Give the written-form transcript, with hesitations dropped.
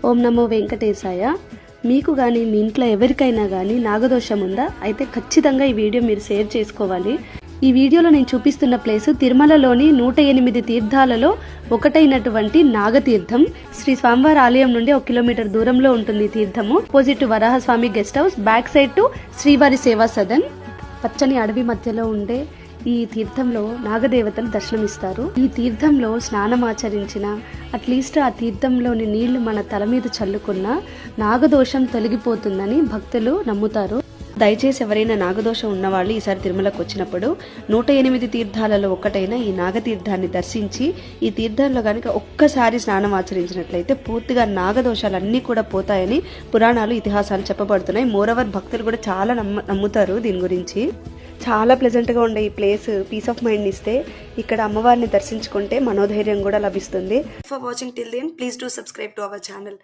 ఓం నమో వెంకటేశాయ. మీకు కానీ మీ ఇంట్లో ఎవరికైనా కానీ నాగదోషం ఉందా? అయితే ఖచ్చితంగా ఈ వీడియో మీరు షేర్ చేసుకోవాలి. ఈ వీడియోలో నేను చూపిస్తున్న ప్లేసు తిరుమలలోని 108 తీర్థాలలో ఒకటైనటువంటి నాగతీర్థం. శ్రీ స్వామివారి ఆలయం నుండి 1 కిలోమీటర్ దూరంలో ఉంటుంది ఈ తీర్థము. Opposite Varahaswamy guest house, back side to శ్రీవారి సేవా సదన్. పచ్చని అడవి మధ్యలో ఉండే ఈ తీర్థంలో నాగదేవతలు దర్శనమిస్తారు. ఈ తీర్థంలో స్నానం ఆచరించిన, అట్లీస్ట్ ఆ తీర్థంలోని నీళ్లు మన తల మీద చల్లుకున్న నాగదోషం తొలగిపోతుందని భక్తులు నమ్ముతారు. దయచేసి ఎవరైనా నాగదోషం ఉన్నవాళ్ళు ఈసారి తిరుమలకు వచ్చినప్పుడు 108 తీర్థాలలో ఒకటైన ఈ నాగతీర్థాన్ని దర్శించి ఈ తీర్థంలో కనుక ఒక్కసారి స్నానం ఆచరించినట్లయితే పూర్తిగా నాగదోషాలన్నీ కూడా పోతాయని పురాణాలు, ఇతిహాసాలు చెప్పబడుతున్నాయి. మోరవర్ భక్తులు కూడా చాలా నమ్ముతారు దీని గురించి. చాలా ప్లెజెంట్గా ఉండే ఈ ప్లేస్ పీస్ ఆఫ్ మైండ్ ఇస్తే ఇక్కడ అమ్మవారిని దర్శించుకుంటే మనోధైర్యం కూడా లభిస్తుంది. For watching till then please do subscribe to our channel.